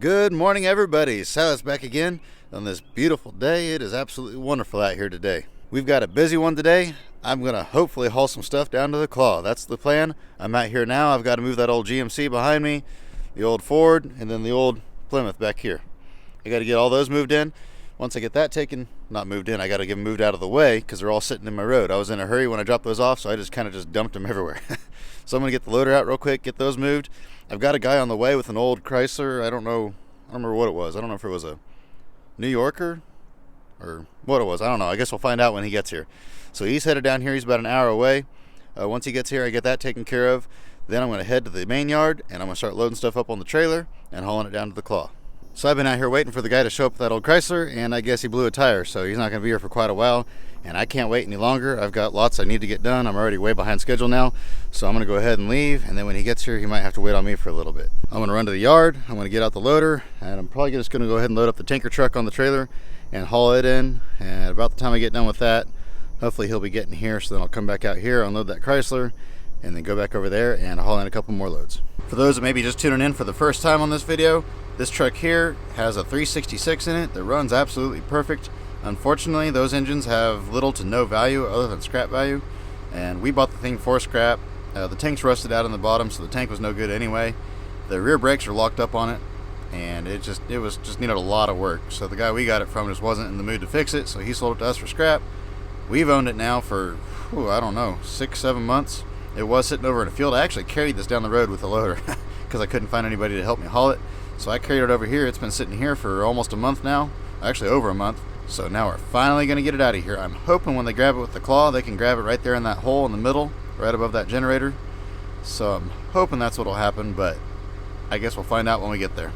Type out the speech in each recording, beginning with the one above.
Good morning, everybody. Silas back again on this beautiful day. It is absolutely wonderful out here today. We've got a busy one today. I'm going to hopefully haul some stuff down to the claw. That's the plan. I'm out here now. I've got to move that old GMC behind me, the old Ford, and then the old Plymouth back here. I got to get all those moved in. Once I get that not moved in, I got to get them moved out of the way because they're all sitting in my road. I was in a hurry when I dropped those off, so I just kind of dumped them everywhere. So I'm going to get the loader out real quick, get those moved. I've got a guy on the way with an old Chrysler. I don't remember what it was. I don't know if it was a New Yorker or what it was. I don't know. I guess we'll find out when he gets here. So he's headed down here. He's about an hour away. Once he gets here, I get that taken care of. Then I'm going to head to the main yard, and I'm going to start loading stuff up on the trailer and hauling it down to the claw. So I've been out here waiting for the guy to show up with that old Chrysler, and I guess he blew a tire, so he's not going to be here for quite a while. And I can't wait any longer. I've got lots I need to get done. I'm already way behind schedule now, so I'm going to go ahead and leave, and then when he gets here, he might have to wait on me for a little bit. I'm going to run to the yard. I'm going to get out the loader, and I'm probably just going to go ahead and load up the tanker truck on the trailer and haul it in. And about the time I get done with that, hopefully he'll be getting here, so then I'll come back out here, unload that Chrysler, and then go back over there and haul in a couple more loads. For those that may be just tuning in for the first time on this video, this truck here has a 366 in it that runs absolutely perfect. Unfortunately, those engines have little to no value other than scrap value, and we bought the thing for scrap. The tank's rusted out in the bottom, so the tank was no good anyway. The rear brakes are locked up on it, and it was just needed a lot of work. So the guy we got it from just wasn't in the mood to fix it, so he sold it to us for scrap. We've owned it now for, I don't know, 6-7 months. It was sitting over in a field. I actually carried this down the road with the loader because I couldn't find anybody to help me haul it. So I carried it over here. It's been sitting here for almost a month now, actually over a month. So now we're finally going to get it out of here. I'm hoping when they grab it with the claw, they can grab it right there in that hole in the middle, right above that generator. So I'm hoping that's what will happen, but I guess we'll find out when we get there.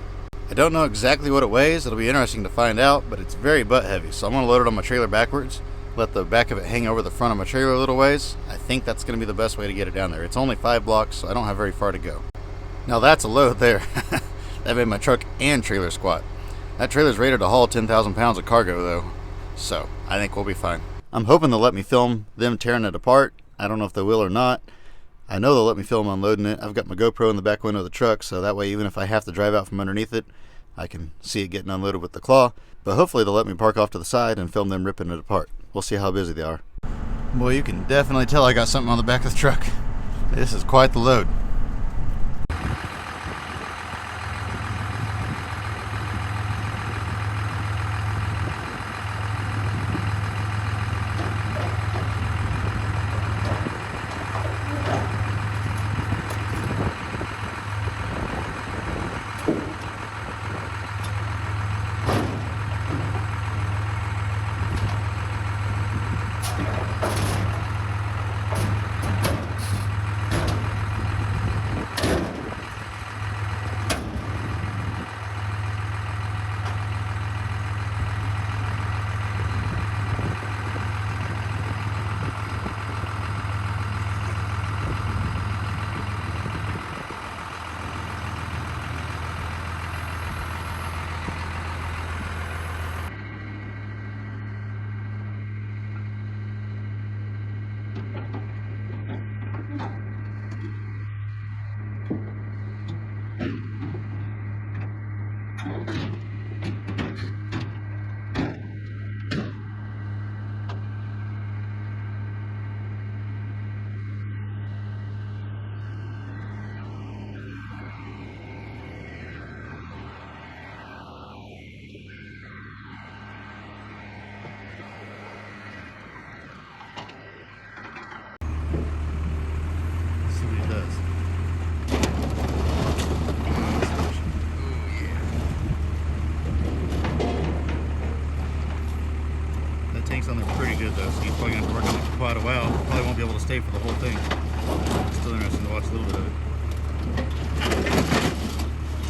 I don't know exactly what it weighs. It'll be interesting to find out, but it's very butt heavy. So I'm going to load it on my trailer backwards, let the back of it hang over the front of my trailer a little ways. I think that's going to be the best way to get it down there. It's only 5 blocks, so I don't have very far to go. Now that's a load there. That made my truck and trailer squat. That trailer's rated to haul 10,000 pounds of cargo though, so I think we'll be fine. I'm hoping they'll let me film them tearing it apart. I don't know if they will or not. I know they'll let me film unloading it. I've got my GoPro in the back window of the truck, so that way even if I have to drive out from underneath it, I can see it getting unloaded with the claw. But hopefully they'll let me park off to the side and film them ripping it apart. We'll see how busy they are. Boy, you can definitely tell I got something on the back of the truck. This is quite the load. Tank's on there pretty good though, so he's probably going to have to work on it for quite a while. Probably won't be able to stay for the whole thing. Still interesting to watch a little bit of it.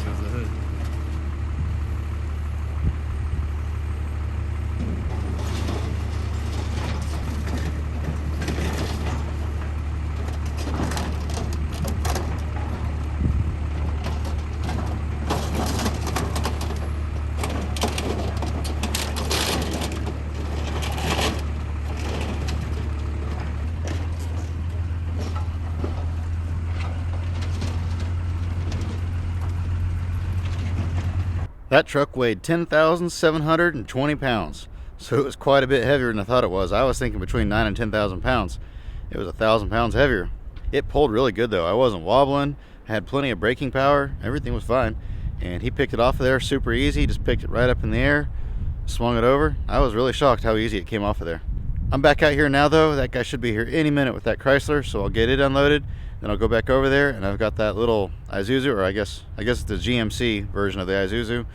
There's the hood. That truck weighed 10,720 pounds. So it was quite a bit heavier than I thought it was. I was thinking between 9 and 10,000 pounds. It was 1,000 pounds heavier. It pulled really good though. I wasn't wobbling, had plenty of braking power, everything was fine. And he picked it off of there super easy, just picked it right up in the air, swung it over. I was really shocked how easy it came off of there. I'm back out here now though. That guy should be here any minute with that Chrysler, so I'll get it unloaded. Then I'll go back over there, and I've got that little Isuzu, or I guess it's the GMC version of the Isuzu.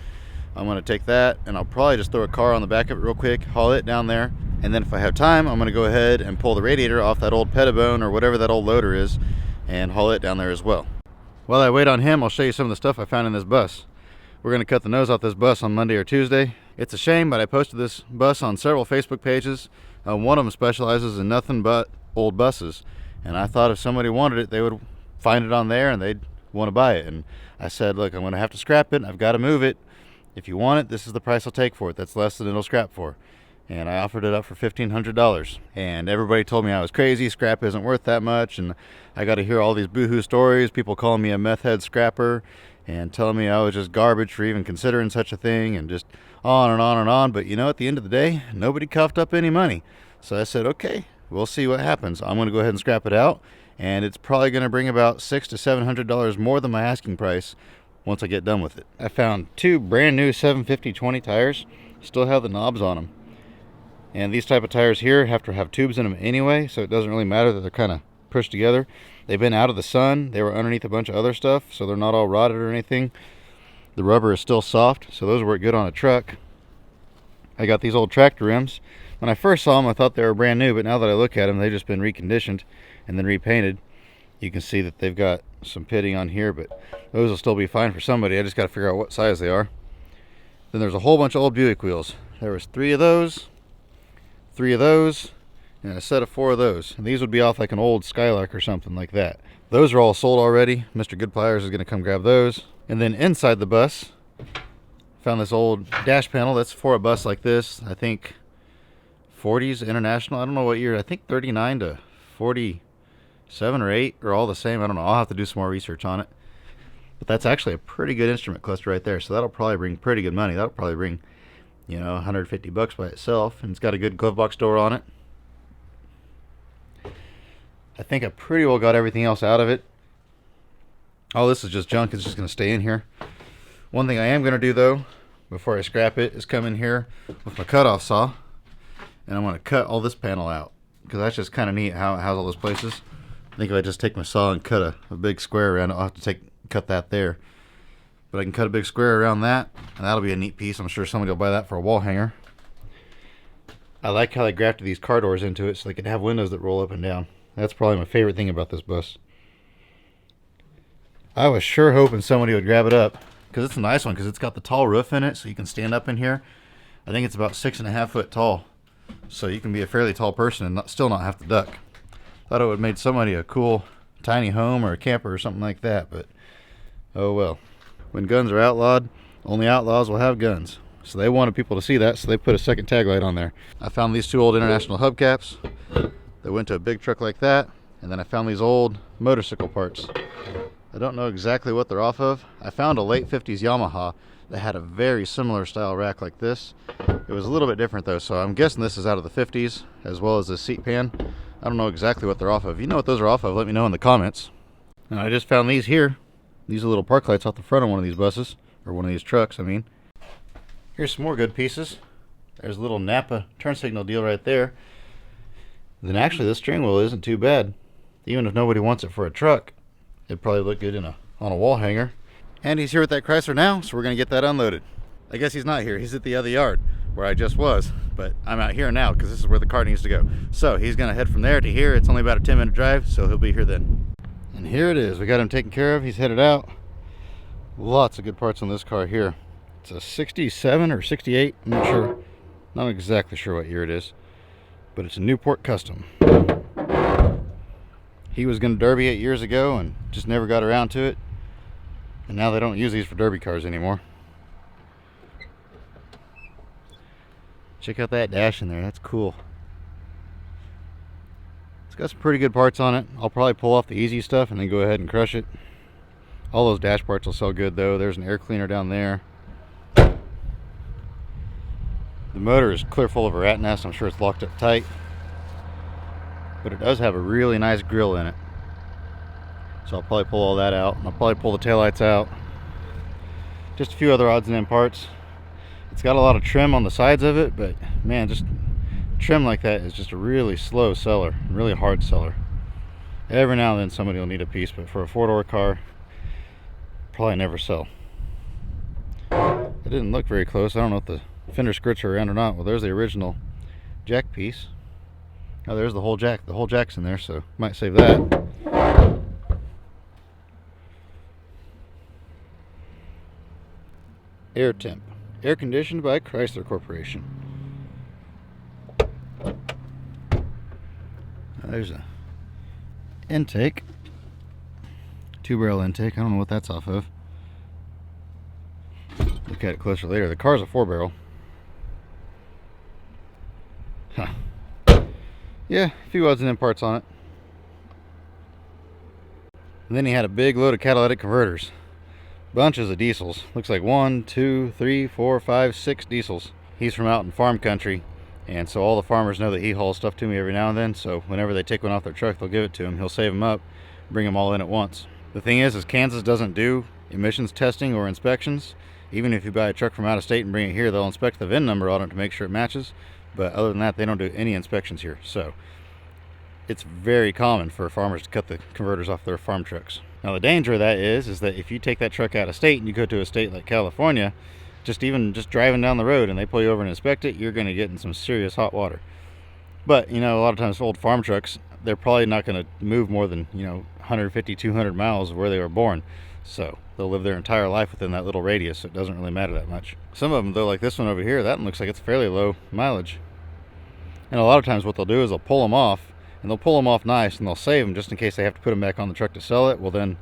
I'm going to take that, and I'll probably just throw a car on the back of it real quick, haul it down there, and then if I have time, I'm going to go ahead and pull the radiator off that old Pettibone or whatever that old loader is, and haul it down there as well. While I wait on him, I'll show you some of the stuff I found in this bus. We're going to cut the nose off this bus on Monday or Tuesday. It's a shame, but I posted this bus on several Facebook pages. One of them specializes in nothing but old buses, and I thought if somebody wanted it, they would find it on there and they'd want to buy it. And I said, look, I'm going to have to scrap it. I've got to move it. If you want it, this is the price I'll take for it. That's less than it'll scrap for. And I offered it up for $1,500. And everybody told me I was crazy. Scrap isn't worth that much. And I got to hear all these boohoo stories. People calling me a meth head scrapper and telling me I was just garbage for even considering such a thing, and just on and on and on. But you know, at the end of the day, nobody coughed up any money. So I said, okay, we'll see what happens. I'm going to go ahead and scrap it out. And it's probably going to bring about $600 to $700 more than my asking price once I get done with it. I found two brand new 750/20 tires. Still have the knobs on them. And these type of tires here have to have tubes in them anyway, so it doesn't really matter that they're kind of pushed together. They've been out of the sun. They were underneath a bunch of other stuff, so they're not all rotted or anything. The rubber is still soft, so those work good on a truck. I got these old tractor rims. When I first saw them, I thought they were brand new, but now that I look at them, they've just been reconditioned and then repainted. You can see that they've got some pitting on here, but those will still be fine for somebody. I just got to figure out what size they are. Then there's a whole bunch of old Buick wheels. There was three of those, and a set of 4 of those. And these would be off like an old Skylark or something like that. Those are all sold already. Mr. Good Pliers is going to come grab those. And then inside the bus, found this old dash panel that's for a bus like this. I think 40s International. I don't know what year. I think 39 to 47 or 8 are all the same. I don't know. I'll have to do some more research on it. But that's actually a pretty good instrument cluster right there. So that'll probably bring pretty good money. That'll probably bring, you know, $150 by itself. And it's got a good glove box door on it. I think I pretty well got everything else out of it. All this is just junk. It's just going to stay in here. One thing I am going to do though, before I scrap it, is come in here with my cutoff saw. And I'm going to cut all this panel out. Because that's just kind of neat how it has all those places. I think if I just take my saw and cut a big square around it, I'll have to cut that there. But I can cut a big square around that, and that'll be a neat piece. I'm sure somebody will buy that for a wall hanger. I like how they grafted these car doors into it so they can have windows that roll up and down. That's probably my favorite thing about this bus. I was sure hoping somebody would grab it up, because it's a nice one, because it's got the tall roof in it, so you can stand up in here. I think it's about 6.5 foot tall, so you can be a fairly tall person and still not have to duck. Thought it would have made somebody a cool tiny home or a camper or something like that, but oh well. When guns are outlawed, only outlaws will have guns. So they wanted people to see that, so they put a second tag light on there. I found these two old International hubcaps that went to a big truck like that, and then I found these old motorcycle parts. I don't know exactly what they're off of. I found a late 50s Yamaha that had a very similar style rack like this. It was a little bit different though, so I'm guessing this is out of the 50s, as well as the seat pan. I don't know exactly what they're off of. If you know what those are off of, let me know in the comments. And I just found these here. These are little park lights off the front of one of these buses, or one of these trucks, I mean. Here's some more good pieces. There's a little Napa turn signal deal right there. Then actually this steering wheel isn't too bad. Even if nobody wants it for a truck, it'd probably look good on a wall hanger. And he's here with that Chrysler now, so we're going to get that unloaded. I guess he's not here. He's at the other yard where I just was, but I'm out here now because this is where the car needs to go. So he's going to head from there to here. It's only about a 10-minute drive, so he'll be here then. And here it is. We got him taken care of. He's headed out. Lots of good parts on this car here. It's a 67 or 68. I'm not sure. Not exactly sure what year it is, but it's a Newport Custom. He was going to derby it years ago and just never got around to it. And now they don't use these for derby cars anymore. Check out that dash in there. That's cool. It's got some pretty good parts on it. I'll probably pull off the easy stuff and then go ahead and crush it. All those dash parts will sell good though. There's an air cleaner down there. motor is clear full of a rat nest. I'm sure it's locked up tight, but it does have a really nice grill in it. So I'll probably pull all that out, and I'll probably pull the taillights out. Just a few other odds and end parts. It's got a lot of trim on the sides of it, but man, just trim like that is just a really slow seller, really hard seller. Every now and then somebody will need a piece, but for a four-door car, probably never sell. It didn't look very close. I don't know if the fender skirts are around or not. Well, there's the original jack piece. Oh, there's the whole jack. The whole jack's in there, so might save that. Air temp. Air conditioned by Chrysler Corporation. There's a intake. 2-barrel intake. I don't know what that's off of. Look at it closer later. The car's a 4-barrel. Huh. Yeah, a few odds and end parts on it. And then he had a big load of catalytic converters. Bunches of diesels. Looks like 1, 2, 3, 4, 5, 6 diesels. He's from out in farm country, and so all the farmers know that he hauls stuff to me every now and then, so whenever they take one off their truck, they'll give it to him. He'll save them up, bring them all in at once. The thing is Kansas doesn't do emissions testing or inspections. Even if you buy a truck from out of state and bring it here, they'll inspect the VIN number on it to make sure it matches, but other than that, they don't do any inspections here. So it's very common for farmers to cut the converters off their farm trucks. Now the danger of that is that if you take that truck out of state and you go to a state like California, just driving down the road and they pull you over and inspect it, you're going to get in some serious hot water. But a lot of times old farm trucks, they're probably not going to move more than 150, 200 miles of where they were born, so they'll live their entire life within that little radius, so it doesn't really matter that much. Some of them though, like this one over here, that one looks like it's fairly low mileage, and a lot of times what they'll do is they'll pull them off, and they'll pull them off nice, and they'll save them just in case they have to put them back on the truck to sell it. Well then,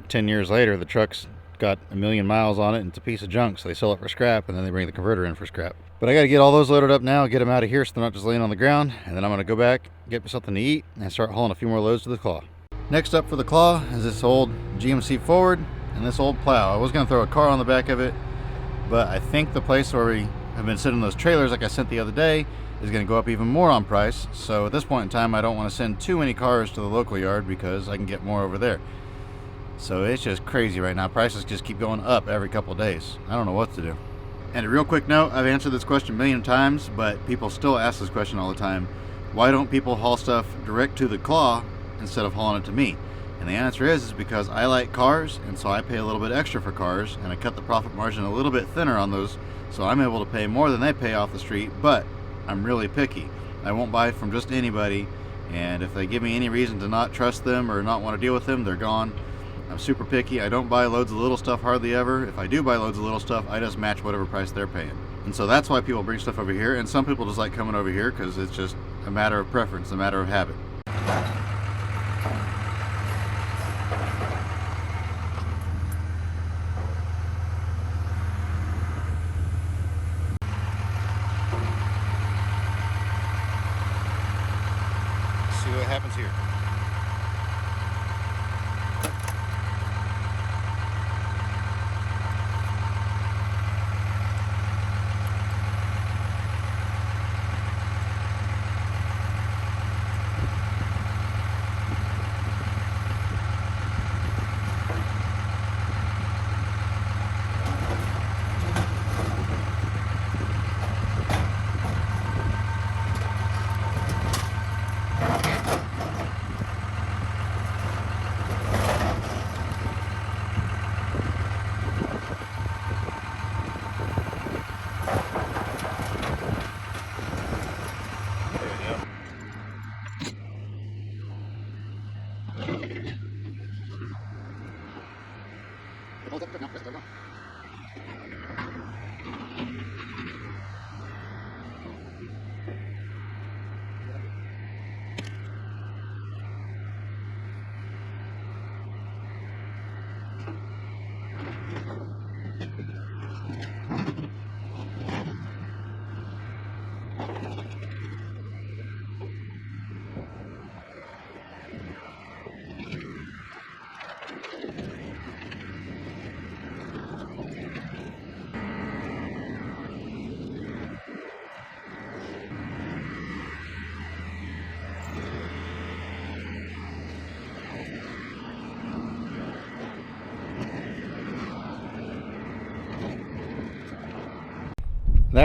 10 years later, the truck's got 1 million miles on it, and it's a piece of junk, so they sell it for scrap, and then they bring the converter in for scrap. But I got to get all those loaded up now, get them out of here so they're not just laying on the ground, and then I'm going to go back, get me something to eat, and start hauling a few more loads to the claw. Next up for the claw is this old GMC Forward and this old plow. I was going to throw a car on the back of it, but I think the place where we have been sitting those trailers like I sent the other day is going to go up even more on price. So at this point in time, I don't want to send too many cars to the local yard because I can get more over there. So it's just crazy right now. Prices just keep going up every couple of days. I don't know what to do. And a real quick note, I've answered this question a million times, but people still ask this question all the time. Why don't people haul stuff direct to the claw instead of hauling it to me? And the answer is because I like cars, and so I pay a little bit extra for cars, and I cut the profit margin a little bit thinner on those, so I'm able to pay more than they pay off the street, but I'm really picky. I won't buy from just anybody, and if they give me any reason to not trust them or not want to deal with them, they're gone. I'm super picky. I don't buy loads of little stuff hardly ever. If I do buy loads of little stuff, I just match whatever price they're paying. And so that's why people bring stuff over here, and some people just like coming over here because it's just a matter of preference, a matter of habit. See what happens here.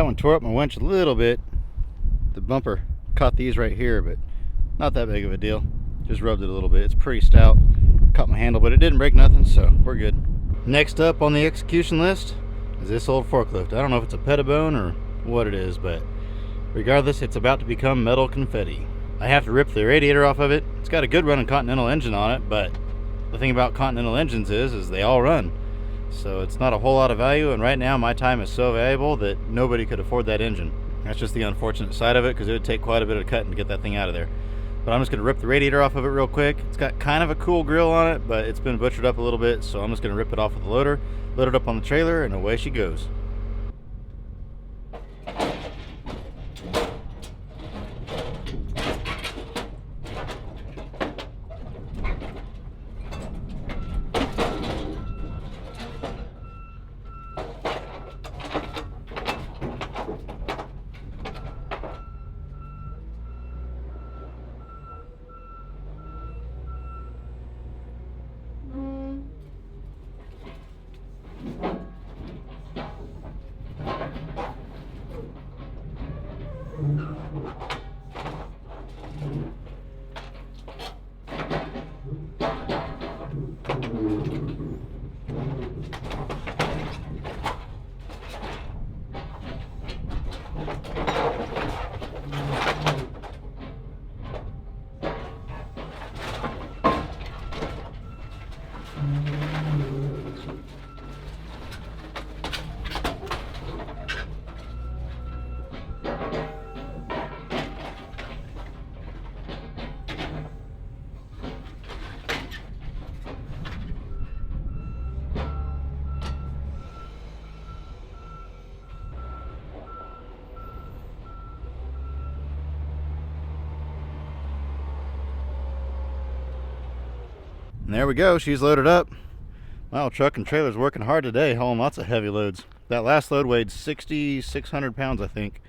That one tore up my winch a little bit. The bumper caught these right here, but not that big of a deal. Just rubbed it a little bit. It's pretty stout. Caught my handle, but it didn't break nothing, so we're good. Next up on the execution list is this old forklift. I don't know if it's a Pettibone or what it is, but regardless, it's about to become metal confetti. I have to rip the radiator off of it. It's got a good running Continental engine on it, but the thing about Continental engines is they all run. So it's not a whole lot of value, and right now my time is so valuable that nobody could afford that engine. That's just the unfortunate side of it, because it would take quite a bit of cutting to get that thing out of there. But I'm just going to rip the radiator off of it real quick. It's got kind of a cool grill on it, but it's been butchered up a little bit, so I'm just going to rip it off with the loader, load it up on the trailer, and away she goes. And there we go, she's loaded up. Wow, truck and trailer's working hard today, hauling lots of heavy loads. That last load weighed 6,600 pounds, I think.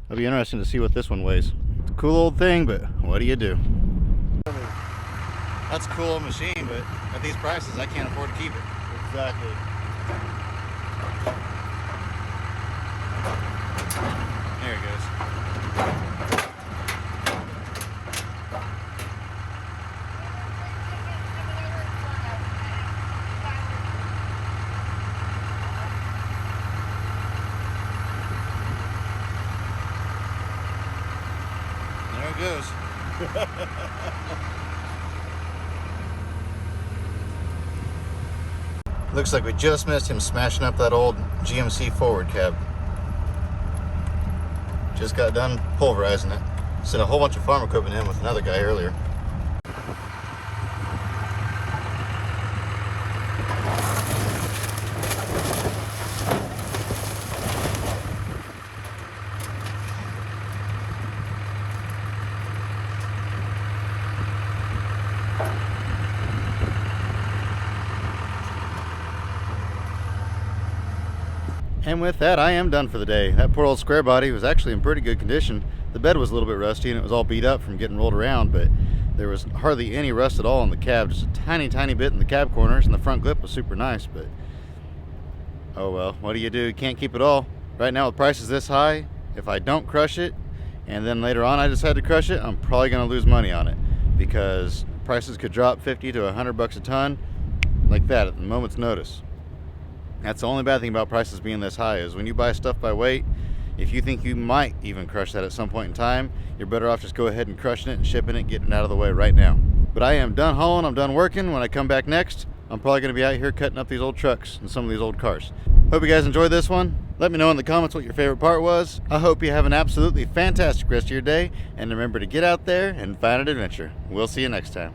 It'll be interesting to see what this one weighs. It's a cool old thing, but what do you do? That's a cool old machine, but at these prices, I can't afford to keep it. Exactly. There it goes. There it goes. Looks like we just missed him smashing up that old GMC forward cab. Just got done pulverizing it. Sent a whole bunch of farm equipment in with another guy earlier. And with that, I am done for the day. That poor old square body was actually in pretty good condition. The bed was a little bit rusty and it was all beat up from getting rolled around, but there was hardly any rust at all in the cab, just a tiny bit in the cab corners, and the front grip was super nice, but oh well, what do? You can't keep it all. Right now with prices this high, if I don't crush it and then later on I decide to crush it, I'm probably going to lose money on it, because prices could drop 50 to 100 bucks a ton like that at the moment's notice. That's the only bad thing about prices being this high, is when you buy stuff by weight, if you think you might even crush that at some point in time, you're better off just go ahead and crushing it and shipping it, getting it out of the way right now. But I am done hauling, I'm done working. When I come back next, I'm probably going to be out here cutting up these old trucks and some of these old cars. Hope you guys enjoyed this one. Let me know in the comments what your favorite part was. I hope you have an absolutely fantastic rest of your day, and remember to get out there and find an adventure. We'll see you next time.